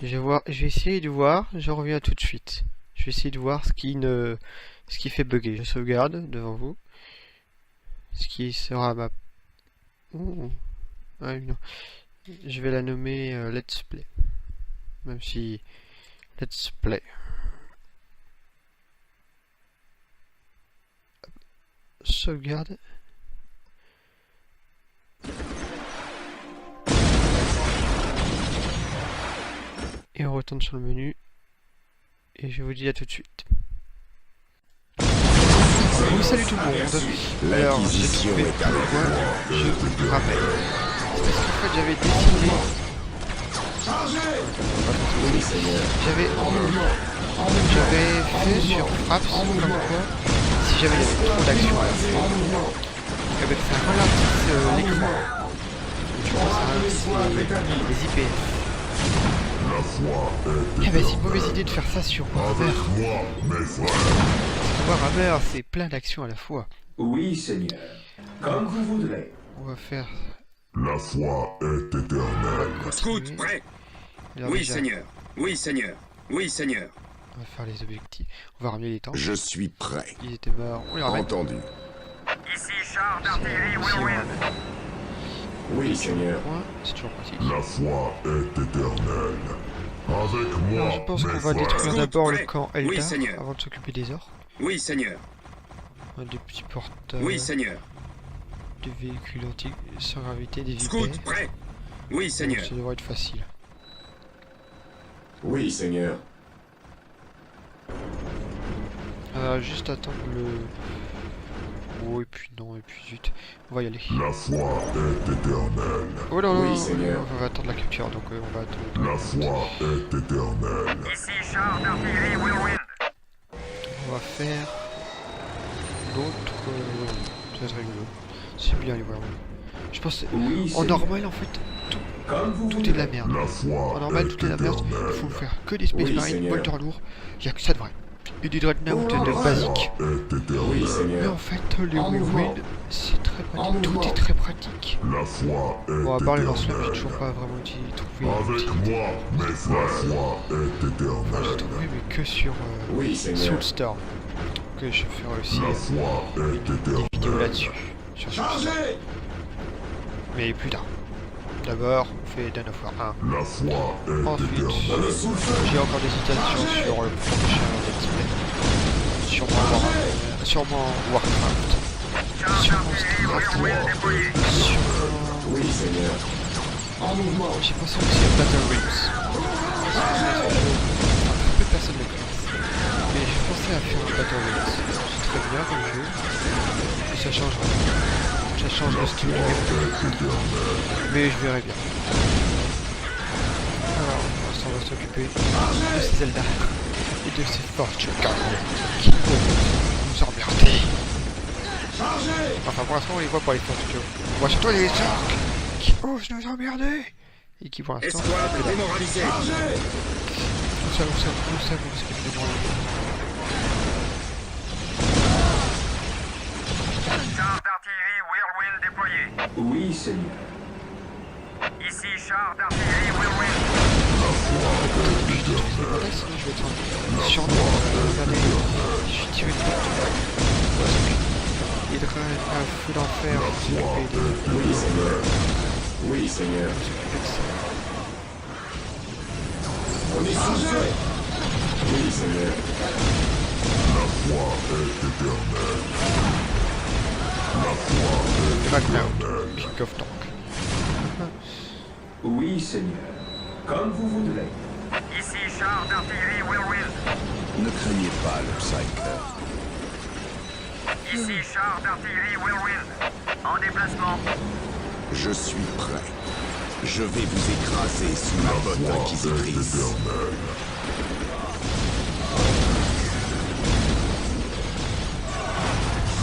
S1: Je vais essayer de voir, je reviens tout de suite. Je vais essayer de voir ce qui fait bugger. Je sauvegarde devant vous. Ce qui sera ma... Ouh. Ah, non. Je vais la nommer Let's Play. Même si... Let's Play. Sauvegarde. Et on retourne sur le menu. Et je vous dis à tout de suite. Oui, salut tout le monde. Alors, j'ai trouvé pourquoi je vous rappelle. C'est parce qu'en fait, j'avais décidé J'avais fait sur frappe comme quoi, si jamais il y avait trop d'action à la fois, eh ben, ça ralentisse l'écran. Tu vois, ça ralentit les IPS. Eh ben, c'est une mauvaise idée de faire ça sur Warhammer. Warhammer, c'est plein d'actions à la fois.
S10: Oui, Seigneur. Comme vous voudrez.
S1: On va faire...
S11: La foi est éternelle.
S7: Scout, prêt?
S1: Alors,
S7: Oui,
S1: déjà,
S7: Seigneur. Oui, Seigneur. Oui, Seigneur.
S1: on va faire les objectifs. On va ramener les temps.
S3: Je suis prêt.
S1: Ils étaient morts. On les ramène.
S3: Entendu.
S9: Ici char d'artillerie Whirlwind.
S8: Oui, Seigneur.
S1: Point, c'est toujours pratique.
S11: La foi est éternelle. Avec moi,
S1: Alors, je pense qu'on
S11: mes
S1: va
S11: frères.
S1: détruire d'abord le
S7: prêt.
S1: camp
S7: Oui,
S1: Eldar
S7: Seigneur.
S1: avant de s'occuper des orques.
S7: Oui, Seigneur.
S1: Des petits porteurs,
S7: Oui, Seigneur.
S1: des véhicules anti sans gravité, des
S7: Scout,
S1: vipères.
S7: prêt? Oui, Seigneur.
S1: Ça devrait être facile.
S8: Oui, Seigneur.
S1: Juste attendre le... Oh, et puis non, et puis zut. On va y aller.
S11: La foi est éternelle.
S1: Oh là là,
S8: Oui, Seigneur.
S1: on va attendre la capture, donc on va attendre.
S11: La foi est éternelle.
S9: Ici char d'artillerie Whirlwind.
S1: On va faire l'autre... ça va être rigolo. C'est bien les voir. Je pense que
S10: Oui,
S1: en
S10: Seigneur.
S1: normal en fait
S10: Comme vous
S1: tout est de la
S10: voudrez.
S1: merde.
S11: La foi
S1: En normal
S11: est
S1: tout est de la merde.
S11: éternelle.
S1: Il faut faire que des Space
S8: Oui,
S1: Marines,
S8: Seigneur.
S1: bolters lourds. Il n'y a que ça de vrai. Et des dreadnoughts de basique.
S11: Est éternelle.
S8: Oui,
S1: Mais
S8: Seigneur.
S1: en fait les
S8: En mouvement.
S1: Whirlwind c'est très
S8: En
S1: pratique. Tout
S8: mouvement.
S1: est très pratique.
S11: La foi est
S1: Bon à part les lance-flammes, j'ai
S11: éternelle.
S1: toujours pas vraiment trouvé.
S11: Avec moi, mes frères. La foi est
S1: Enfin, j'ai
S11: éternelle.
S1: trouvé mais que sur
S8: Oui, Seigneur.
S1: Soulstorm. Que je ferai aussi
S11: La foi est
S1: des
S11: éternelle.
S1: vidéos là-dessus. Sur Soulstorm. Mais plus tard. D'abord, on fait Dawn of War 1.
S11: La foi est
S1: Ensuite,
S11: éternelle.
S1: j'ai encore des citations sur le prochain Let's Play. Sûrement Warcraft.
S9: Char
S1: Sûrement
S9: d'artillerie Whirlwind déployé.
S1: Sûrement...
S8: Oui, Seigneur. En mouvement.
S1: J'ai pensé aussi à Battle Rims. Peu de personnes le connaissent. Mais j'ai pensé à faire un Battle Rims. C'est très bien comme jeu. Et ça change rien. Ça change le style du gameplay. Mais je verrai bien. Alors, pour l'instant, on va s'occuper de ces Zelda et de ces Fortune Garden qui vont nous emmerder. Enfin, pour l'instant, on les voit pas les Fortune. On voit surtout les orques qui osent nous emmerder et qui, pour l'instant,
S7: Escouade démoralisée.
S1: nous savons ce qui est démoralisé.
S9: Char d'artillerie Whirlwind déployé.
S10: Oui, Seigneur.
S9: Ici char d'artillerie Whirlwind.
S1: Sinon, je vais être sûrement regardez, je suis tiré de partout. Il devrait un feu d'enfer s'occuper de...
S8: Oui, Seigneur. Oui, Seigneur.
S1: s'occuper de ça.
S8: On est sous feu. Oui, Seigneur.
S11: La foi est éternelle. La foi est
S1: Dragnout,
S11: éternelle.
S1: King of Tank.
S10: Oui, Seigneur. Comme vous voudrez.
S9: Ici char d'artillerie Whirlwind.
S4: Ne craignez pas le Psyker.
S9: Ici char d'artillerie Whirlwind. En déplacement.
S3: Je suis prêt. Je vais vous écraser sous ma botte inquisitrice.
S11: Éternelle.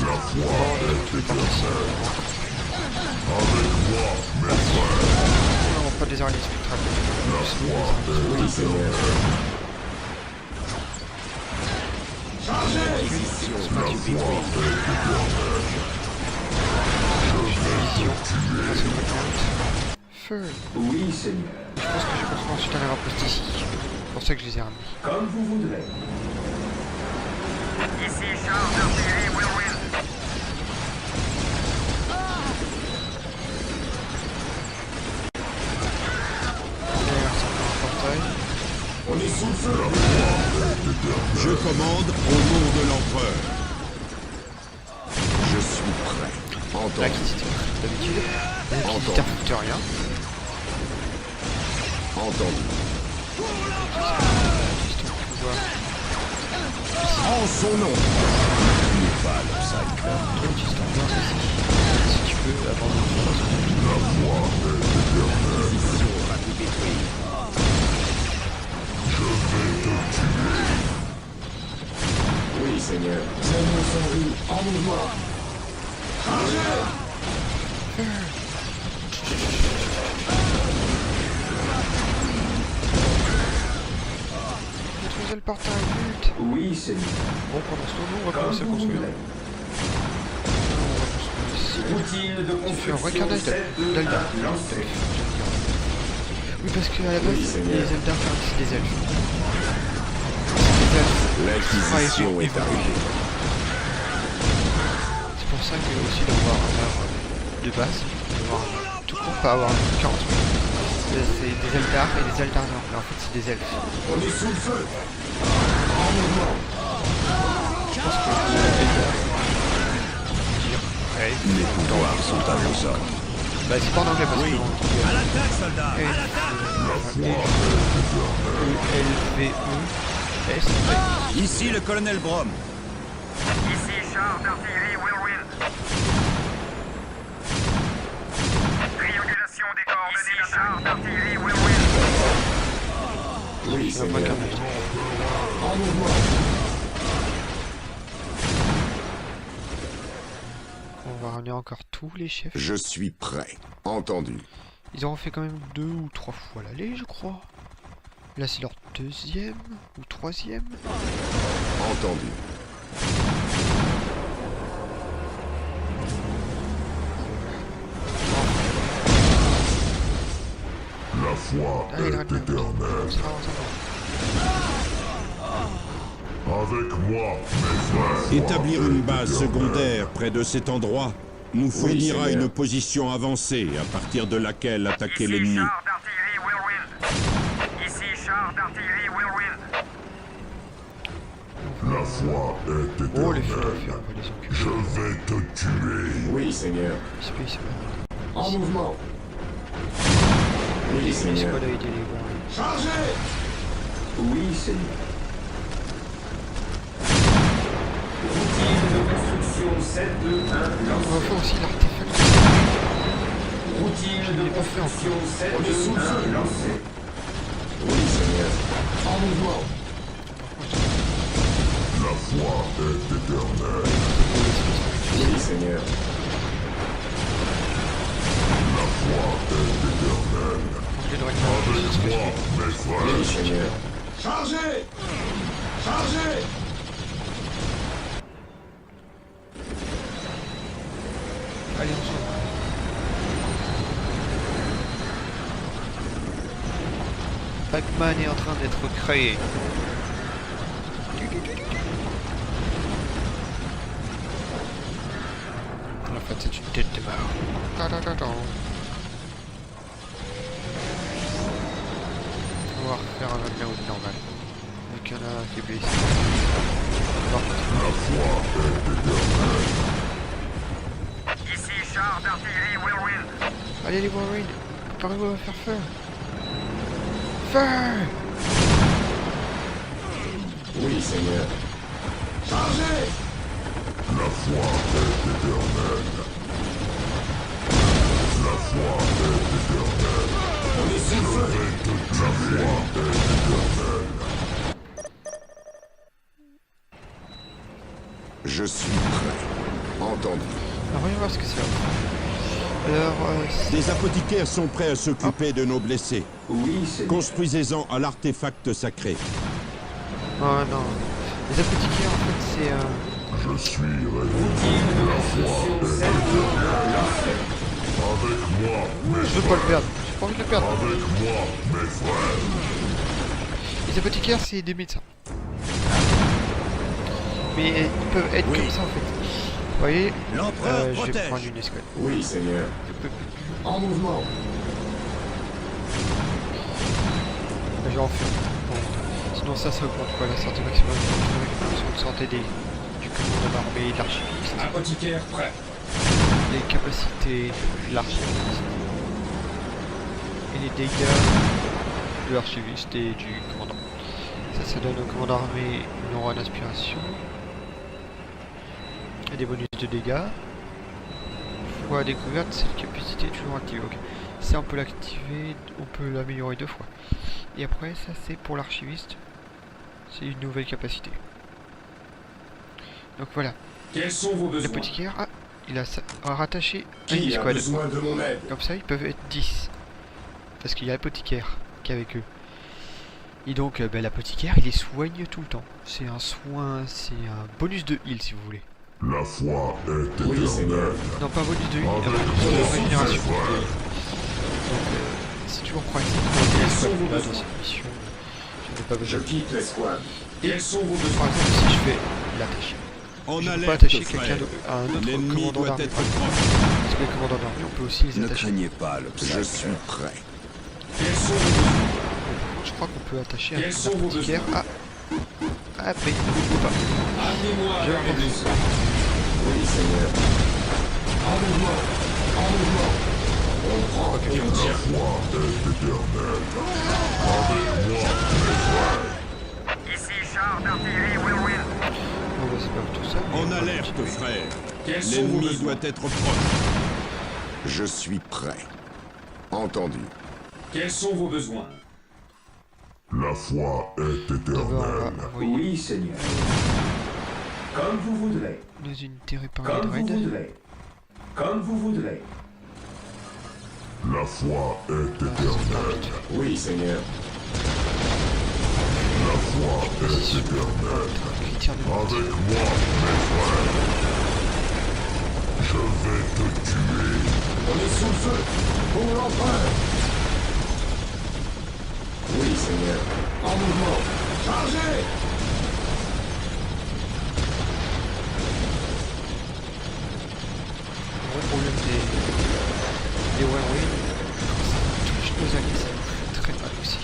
S11: La foi est éternelle. Avec moi, mes frères.
S1: Non, pas des araignées spectrales.
S11: La foi est
S8: Oui, Seigneur.
S3: Inquisition
S11: La
S3: va
S11: foi
S3: te détruire.
S1: Feu.
S10: Oui, Seigneur.
S1: Je pense que je vais ensuite aller rapporter ici. C'est pour ça que je les ai ramenés.
S10: Comme vous voudrez.
S9: Ici char d'artillerie Whirlwind.
S1: Derrière, c'est un portail.
S8: On est sous le feu.
S2: Je commande au nom de l'empereur.
S3: Je suis prêt. Entendu.
S1: L'inquisiteur, d'habitude. L'inquisiteur fout rien.
S3: Entendu.
S1: L'inquisiteur pouvoir.
S3: En son nom. N'oublie pas le Psyker.
S1: L'inquisiteur pouvoir ici. Si tu peux, avant de
S3: L'inquisition va vous détruire.
S8: Seigneur. Seigneur Henry, en mouvement. Chargez!
S1: Détruisez le portail, vite!
S10: Oui, Seigneur.
S1: Bon, pendant ce temps, nous, on va commencer à construire.
S10: Routine de
S1: Tu fais un
S10: construction
S1: recarnage d'Eldar.
S10: lancé.
S1: Oui, parce qu'à la base,
S3: Seigneur.
S1: les Eldar, c'est des elfes.
S3: L'Inquisition est arrivée.
S1: C'est pour ça que aussi d'avoir un arbre de base, d'avoir tout con, pas avoir 40 000. C'est des Eldar et des Eldar non, mais en fait c'est des elfes.
S8: On est sous le feu. En mouvement.
S1: Je pense que les Eldar
S4: Les pouvoirs sont à vos ordres.
S1: bah c'est pas en anglais parce que
S5: À l'attaque, soldats! À
S1: E-L-V-E-S.
S4: Ici le colonel Brom.
S9: Ici char d'artillerie Whirlwind. Triangulation des coordonnées. Ici char d'artillerie Whirlwind.
S8: Oui, Seigneur. En mouvement.
S1: On va ramener encore tous les chefs.
S3: Je suis prêt. Entendu.
S1: Ils ont fait quand même 2 ou 3 fois l'aller, je crois. Là, c'est leur 2e ou 3e.
S3: Entendu.
S11: La foi
S1: Allez,
S11: est
S1: Dragon.
S11: éternelle.
S1: Ça va.
S11: Avec moi, mes frères.
S2: Établir une base secondaire près de cet endroit nous fournira
S3: Seigneur.
S2: une position avancée à partir de laquelle attaquer
S9: Ici
S2: l'ennemi.
S9: char d'artillerie Whirlwind. Ici char d'artillerie Whirlwind.
S11: La foi est
S1: Oh, les feux
S11: éternelle.
S1: on va les occuper.
S11: Je vais te tuer.
S8: Oui, Seigneur.
S1: Il se peut, il se peut.
S8: En mouvement. Oui,
S1: Les
S8: Seigneur.
S1: squads a aidé les bons.
S8: Chargez!
S10: Oui, Seigneur. Routine de construction 721
S1: On va
S10: lancée.
S1: faire aussi l'artefact.
S10: Routine de construction 721 lancée.
S8: Oui, Seigneur. En mouvement.
S11: La foi est éternelle.
S8: Oui, Seigneur.
S11: La foi est éternelle.
S1: Les droits
S11: Avec moi, mes frères.
S8: Oui, Seigneur. Chargez! Chargez!
S1: Allez, on s'en va. Pac-Man est en train d'être créé. En fait, c'est une tête de mort. Ta-ta-ta-ta. On va refaire un layout normal. Vu qu'il y en a un qui est blessé. Par contre,
S11: La foi est éternelle.
S9: Ici char d'artillerie Whirlwind.
S1: allez les Warren, préparez-vous à faire feu. Feu!
S8: Oui, Seigneur. Chargez!
S11: La foi est éternelle. La foi est éternelle.
S8: On est sous le feu!
S11: La foi est éternelle.
S3: Je suis prêt. Entendu.
S1: Alors, voyons voir ce que c'est. Alors,
S2: Des apothicaires sont prêts à s'occuper de nos blessés.
S10: Oui, Seigneur.
S2: Construisez-en à l'artefact sacré.
S1: oh non. Les apothicaires, en fait, c'est
S11: Je suis révélé.
S10: Routine de construction 721 lancée.
S11: Avec moi, mes
S1: Je veux pas le perdre. J'ai pas envie de le perdre.
S11: Avec moi, mes frères.
S1: Les apothicaires, c'est des médecins. Mais ils peuvent être comme ça, en fait. Vous voyez,
S5: L'empereur
S1: je vais
S5: protège.
S1: prendre une escouade.
S8: Oui, Seigneur.
S1: Je peux plus.
S8: En mouvement.
S1: Je vais en faire. Bon. Sinon, ça augmente quoi la santé maximum de santé du commandant d'armée et de l'archiviste.
S10: Apothicaire prêt.
S1: Les capacités de l'archiviste. Et les dégâts de l'archiviste et du commandant. Ça donne au commandant armée une aura d'inspiration. Et des bonus de dégâts. Fois découverte, cette capacité est toujours active. Ok. Ça, on peut l'activer, on peut l'améliorer 2 fois. Et après, ça, c'est pour l'archiviste. C'est une nouvelle capacité. Donc voilà.
S8: Quels sont vos besoins?
S1: L'apothicaire, ah, il a rattaché à
S8: Qui
S1: une
S8: a
S1: squad.
S8: besoin de mon aide?
S1: Comme ça, ils peuvent être 10. Parce qu'il y a l'apothicaire qui est avec eux. Et donc, l'apothicaire, il les soigne tout le temps. C'est un soin, c'est un bonus de heal, si vous voulez.
S11: La foi est
S8: Oui, Seigneur.
S11: éternelle.
S1: Non, pas un bonus de heal, un
S11: Avec
S1: bonus
S11: moi,
S1: de régénération.
S11: mes frères.
S1: Donc, c'est toujours pratique.
S8: Quels sont vos
S1: Là, dans
S8: besoins?
S1: cette mission, je n'ai pas
S8: Je
S1: besoin.
S8: quitte l'escouade. Quels sont vos
S1: Par
S8: besoins?
S1: exemple, si je vais l'attacher.
S2: En
S1: Je peux pas
S2: alerte,
S1: attacher quelqu'un
S2: frère.
S1: à un autre
S2: L'ennemi
S1: commandant
S2: doit
S1: d'armée.
S2: être proche.
S1: Parce que les commandants d'armée, on peut aussi les
S4: Ne
S1: attacher.
S4: craignez pas le
S3: Je suis prêt.
S8: Quels sont vos besoins?
S1: Je crois qu'on peut attacher
S8: Quels
S1: un
S8: sont vos
S1: apothicaire
S8: besoins?
S1: à... Ah, mais il ne peut pas.
S8: Amenez-moi
S1: Je
S8: vers les
S1: comprends.
S8: vaisseaux. Oui, Seigneur. En mouvement. En mouvement. On prend et on
S11: La
S8: tire.
S11: foi est éternelle. Avec moi, mes frères.
S9: Ici char d'artillerie Whirlwind.
S1: Bon, bah, c'est pas tout ça. mais
S2: En
S1: on va
S2: alerte,
S1: continuer.
S2: frère.
S8: Quels sont vos
S2: L'ennemi
S8: besoins?
S2: doit être proche.
S3: Je suis prêt. Entendu.
S8: Quels sont vos besoins?
S11: La foi est
S1: D'abord, on va
S11: éternelle.
S1: envoyer
S8: Oui, Seigneur. Comme vous voudrez.
S1: nos unités réparées
S8: Comme
S1: de
S8: vous
S1: raid.
S8: voudrez. Comme vous voudrez.
S11: La foi est éternelle.
S8: Oui, Seigneur.
S11: La foi est éternelle.
S1: Critères de
S11: Avec
S1: partie.
S11: moi, mes frères. Je vais te tuer.
S8: On est sous le feu. Pour l'empereur. Oui, Seigneur. En mouvement. Chargez!
S1: Le gros problème des Whirlwind, touche nos alliés, ça nous fait très mal aussi.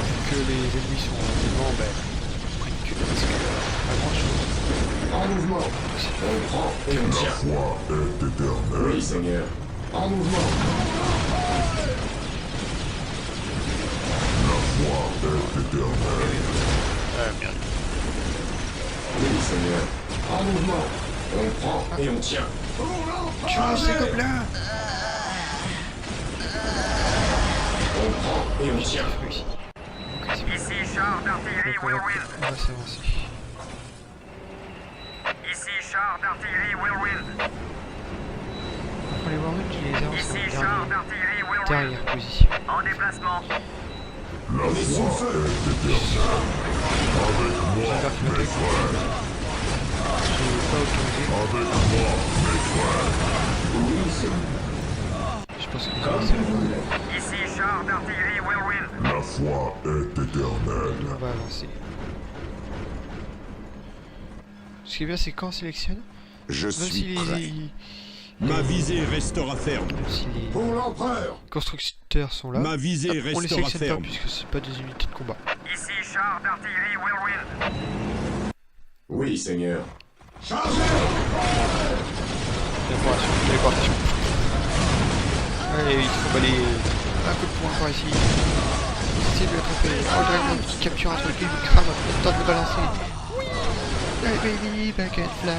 S1: Vu que les ennemis sont vivants, ben, ils prennent que parce que pas grand chose.
S8: En mouvement. On prend et on
S11: La
S8: tire.
S11: foi est éternelle.
S8: Oui, Seigneur. En mouvement.
S11: La foi est éternelle.
S8: Oui, Seigneur. En mouvement. On prend et on tient.
S1: Tuez ces gobelins!
S8: On prend et on tient.
S1: Réussi. Ok, c'est bon.
S9: Ici char d'artillerie
S1: Donc
S9: Whirlwind.
S1: on va s'avancer.
S9: Ici char d'artillerie Whirlwind.
S1: Pour les Whirlwind, je les ai en
S9: Ici char
S1: dernière,
S9: d'artillerie Whirlwind.
S1: dernière position.
S9: En déplacement.
S11: La foi est éternelle. Avec moi,
S1: J'espère qu'il va
S11: mes frères.
S1: Je n'ai pas autorisé.
S11: Avec moi, mes frères.
S8: Oui, Seigneur.
S1: Je pense que
S8: Comme
S1: c'est
S8: vous
S1: bon.
S8: voulez.
S9: Ici char d'artillerie Whirlwind.
S11: La foi est éternelle.
S1: On va avancer. Ce qui est bien, c'est quand on sélectionne,
S3: Je
S1: même si
S3: suis prêt.
S2: Ma visée restera ferme.
S1: même si les
S8: Pour l'empereur.
S1: constructeurs sont là,
S2: Ma visée
S1: hop, on les
S2: restera
S1: sélectionne pas
S2: ferme.
S1: puisque c'est pas des unités de combat.
S9: Ici char d'artillerie Whirlwind.
S8: Oui, Seigneur. Chargez!
S1: Téléportation. Allez, il faut balayer un coup de poing par ici. Essayez de l'attraper. Oh, Dragon qui capture un truc et il crame, tente de le balancer. Oui! Hey baby, back and fly.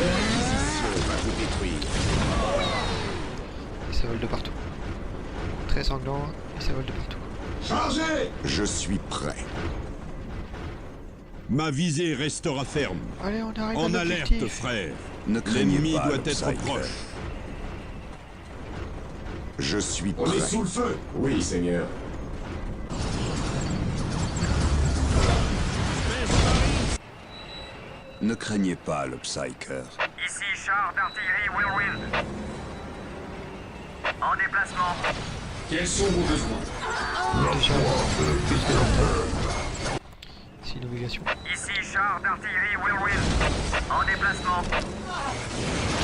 S3: L'inquisition va vous détruire.
S1: Et ça vole de partout. Très sanglant et ça vole de partout.
S8: Chargez!
S3: Je suis prêt.
S2: Ma visée restera ferme.
S1: Allez, on arrive à
S2: En alerte,
S1: l'objectif.
S2: frère.
S4: Ne craignez
S2: L'ennemi
S4: pas
S2: doit
S4: le
S2: être
S4: Psyker.
S2: proche.
S3: Je suis
S8: On est
S3: prêt.
S8: sous le feu. Oui, Seigneur.
S4: Ne craignez pas le Psyker.
S9: Ici char d'artillerie Whirlwind. En déplacement.
S8: Quels sont vos besoins?
S1: Déjà, c'est une obligation.
S9: Ici char d'artillerie Whirlwind. En déplacement.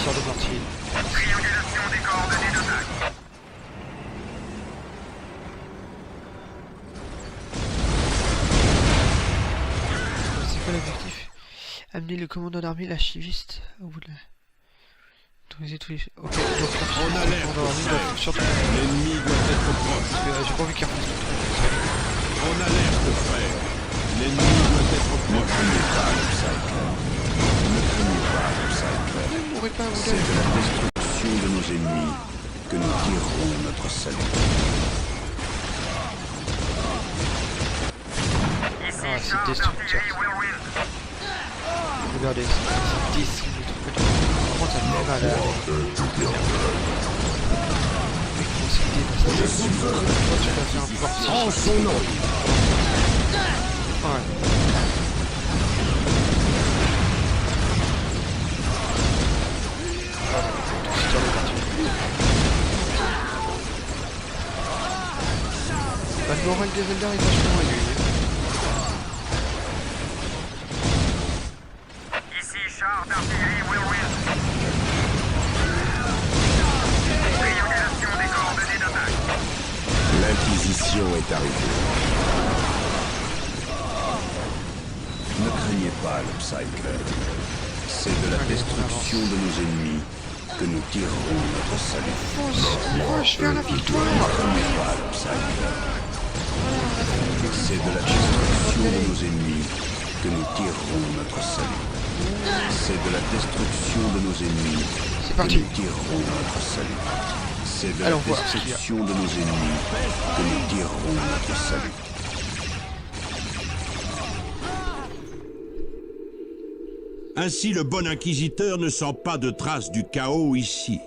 S1: Sort de mortier.
S9: Triangulation des coordonnées d'attaque.
S1: C'est quoi l'objectif? Amener le commandant d'armée, l'archiviste, au bout de la... Autoriser tous les... Ok, donc
S2: En
S1: l'archiviste,
S2: alerte,
S1: le commandant d'armée
S2: frère.
S1: doit surtout...
S2: L'ennemi doit être proche.
S1: J'ai pas envie qu'il refasse tout le truc.
S2: En alerte, frère. L'ennemi doit être
S4: Ne
S2: proche.
S4: craignez pas le Psyker. Ne craignez pas le Psyker.
S1: Vous mourrez pas, vous
S4: C'est
S1: deux.
S4: de la destruction de nos ennemis que nous tirerons notre salut.
S1: destructeur. Regardez, c'est 10 des trucs que tu prends, ça fait mal à tu vas faire un pouvoir
S3: En son nom.
S1: Ouais. Bah, le moral des Zelda est vachement élevé.
S9: Ici char d'artillerie Whirlwind. Triangulation des coordonnées d'attaque.
S3: L'Inquisition est arrivée.
S4: Ne craignez pas l'Upcycler. C'est de la destruction de nos ennemis que nous tirerons notre salut.
S1: Proche vers la victoire.
S4: Ne craignez pas l'Upcycler. C'est de la destruction de nos ennemis que nous tirerons notre salut. C'est de la destruction de nos ennemis que nous tirerons notre salut. C'est de la destruction de nos ennemis que nous tirerons notre salut.
S2: Ainsi, le bon inquisiteur ne sent pas de traces du chaos ici.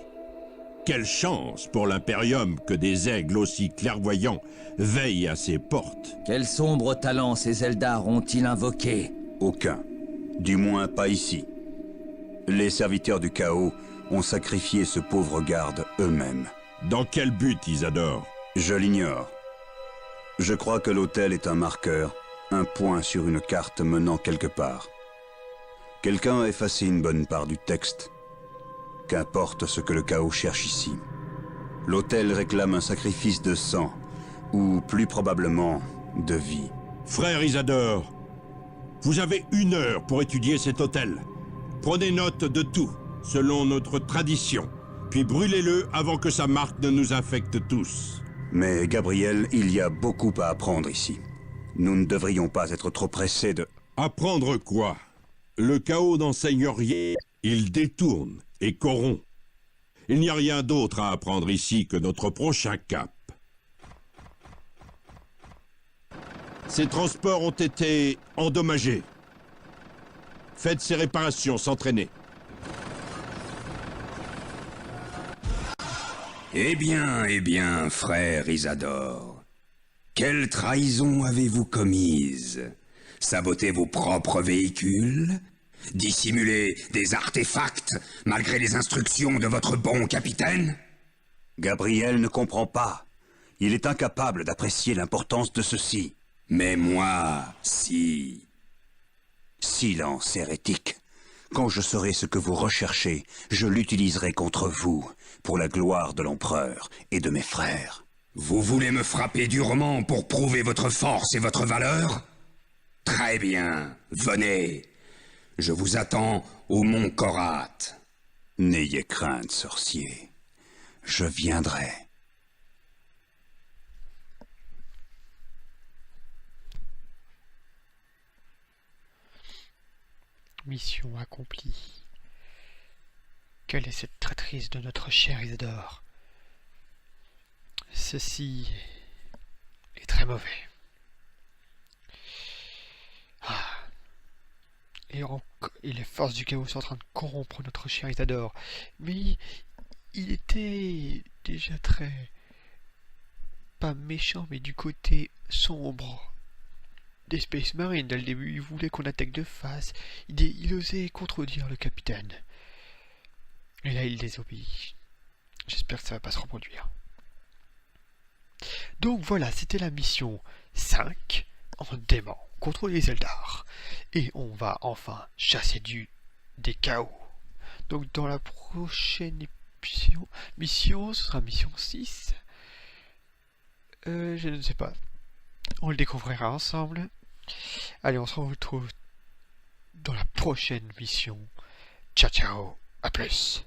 S2: Quelle chance pour l'Imperium que des aigles aussi clairvoyants veillent à ses portes.
S5: Quel sombre talent ces Eldar ont-ils invoqué?
S4: Aucun. Du moins pas ici. Les serviteurs du chaos ont sacrifié ce pauvre garde eux-mêmes.
S2: Dans quel but, Isadore?
S4: Je l'ignore. Je crois que l'hôtel est un marqueur, un point sur une carte menant quelque part. Quelqu'un a effacé une bonne part du texte. Qu'importe ce que le chaos cherche ici. L'hôtel réclame un sacrifice de sang, ou plus probablement, de vie.
S2: Frère Isadore, vous avez 1 heure pour étudier cet hôtel. Prenez note de tout, selon notre tradition, puis brûlez-le avant que sa marque ne nous infecte tous.
S4: Mais Gabriel, il y a beaucoup à apprendre ici. Nous ne devrions pas être trop pressés de...
S2: Apprendre quoi? Le chaos n'enseigne rien, il détourne et corrompt. Il n'y a rien d'autre à apprendre ici que notre prochain cap. Ces transports ont été endommagés. Faites ces réparations sans traîner.
S7: Eh bien, frère Isadore. Quelle trahison avez-vous commise? Saboter vos propres véhicules? Dissimuler des artefacts malgré les instructions de votre bon capitaine?
S4: Gabriel ne comprend pas. Il est incapable d'apprécier l'importance de ceci.
S7: Mais moi, si...
S4: Silence, hérétique. Quand je saurai ce que vous recherchez, je l'utiliserai contre vous, pour la gloire de l'empereur et de mes frères.
S7: Vous voulez me frapper durement pour prouver votre force et votre valeur? Très bien, venez. Je vous attends au mont Korat.
S4: N'ayez crainte, sorcier. Je viendrai.
S1: Mission accomplie. Quelle est cette traîtrise de notre cher Isadore? Ceci est très mauvais. Et les forces du chaos sont en train de corrompre notre cher Isadore. Mais il était déjà très... pas méchant, mais du côté sombre des Space Marines. Dès le début, il voulait qu'on attaque de face. Il osait contredire le capitaine. Et là, il désobéit. J'espère que ça va pas se reproduire. Donc voilà, c'était la mission 5 en dément contre les Eldar. Et on va enfin chasser des chaos. Donc dans la prochaine mission, ce sera mission 6. Je ne sais pas. On le découvrira ensemble. Allez, on se retrouve dans la prochaine mission. Ciao ciao, à plus.